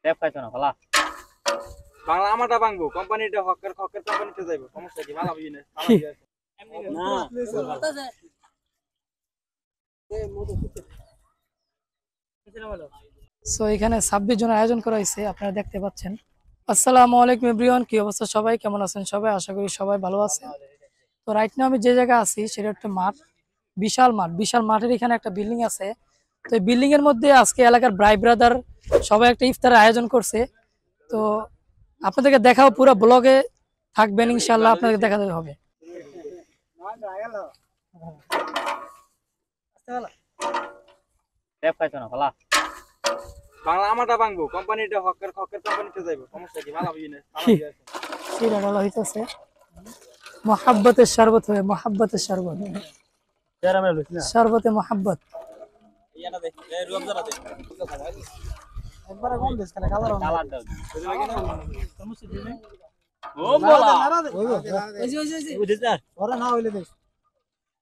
Tape খাইতো না ভালা বাংলা আমারটা ভাঙবো কোম্পানিটা হকের কোম্পানিতে যাইবো সমস্যা কি ভালো বিজনেস সো এখানে 26 জনের আয়োজন করা হয়েছে, আপনারা দেখতে পাচ্ছেন। আসসালামু আলাইকুম এভরিওয়ান, কি অবস্থা সবাই, কেমন আছেন সবাই? আশা করি সবাই ভালো আছেন। তো রাইট নাও আমি যে জায়গায় আছি সেটা একটা মাঠ, বিশাল মাঠ। বিশাল মাঠের এখানে একটা বিল্ডিং আছে। তো এই বিল্ডিং এর মধ্যে আজকে এলাকার ভাই ব্রাদার সবাই একটা ইফতারের আয়োজন করছে। তো আপনাদেরকে দেখাও, পুরো ব্লগে থাকবেন ইনশাআল্লাহ, আপনাদের দেখাতে হবে। টেপ খাইতো না ভালা বাংলা আমারটা ভাঙবো কোম্পানিটা হকের কোম্পানিতে যাইবো সমস্যা কি ভালো বিজনেস সিরা ডালা হইতাছে মোহাব্বতের শরবত হবে, মোহাব্বতের শরবত, শরবতে মোহাব্বত। ইয়াটা দে রুম জানা দে একবার কোন দেশ কেন কালার কালার দাও সমস্যা দিবে ও বলা ওই যে বুঝছ না ওরা না হইলে দেখ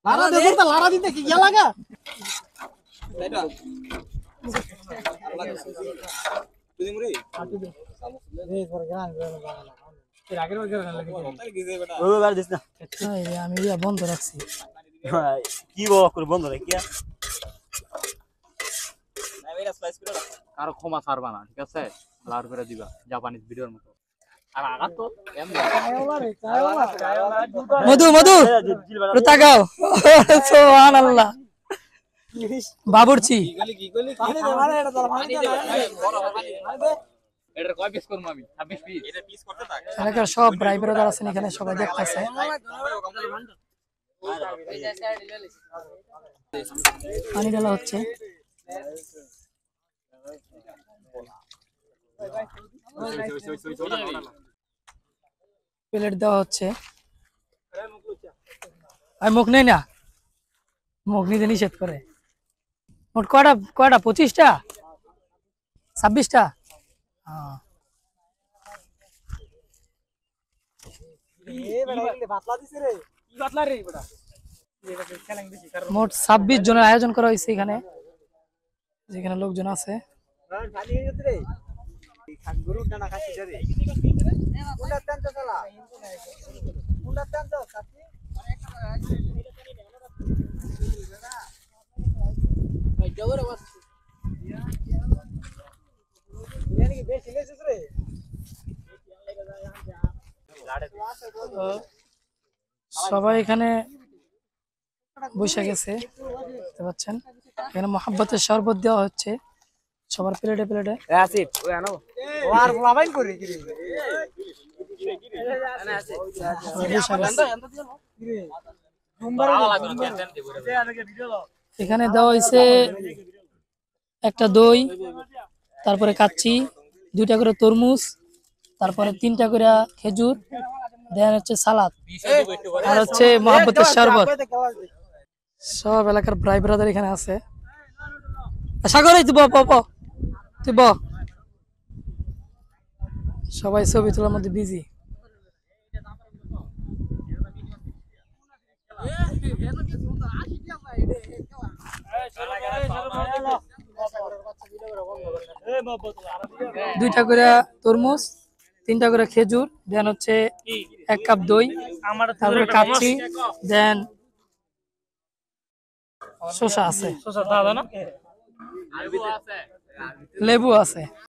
লারা দে করতে লারা দিতে কি ইয়া লাগা এটা তুই মুরে এই করে গান বাংলা এর আগের বার গান লাগে ও বার দিস না আমি ইয়া বন্ধ রাখছি। কি বাবা করে বন্ধ রে কি কারো ক্ষমা ছাড়বা না, ঠিক আছে? ব্লার করে দিবা জাপানিজ ভিডিওর মতো। আর আগা তো এমন মধু মধু তাকাও সুবহানাল্লাহ বাবুর্চি কি কইলি পানি দে মানে এটা তোর পানি দে এটার কয় পিস করব আমি? 26 পিস। এটা পিস করতে থাক এলাকার সব ভাই ব্রাদার আছেন এখানে, সবাই দেখতেছে। পানি ঢালা হচ্ছে। প্লেট দেওয়া হচ্ছে। আর মুখ নেই না, মুখ নিতে নিষেধ করে। মোট কয়টা 25টা 26টা? মোট 26 জনের আয়োজন করা হয়েছে এখানে, যেখানে লোকজন আছে। সবাই এখানে বসে গেছে, দেখতে পাচ্ছেন। এখানে মোহাব্বতের শরবত দেওয়া হচ্ছে সবার প্লেটে প্লেটে। আসিফ ওই আনো ও আর ফলাবাইন করে কি রে এখানে দেওয়া হয়েছে একটা দই, তারপরে কাচ্চি, 2টা করে তরমুজ, তারপরে 3টা করে খেজুর, দেন হচ্ছে সালাদ, আর হচ্ছে মোহাব্বতের শরবত। সব এলাকার ভাই ব্রাদার এখানে আছে। সাগর তুই তুই সবাই ছবি তোলার মধ্যে বিজি। দুইটা করে তরমুজ, 3টা করে খেজুর, দেন হচ্ছে 1 কাপ দই, তারপরে কাচ্চি, দেন শসা আছে, লেবু আছে।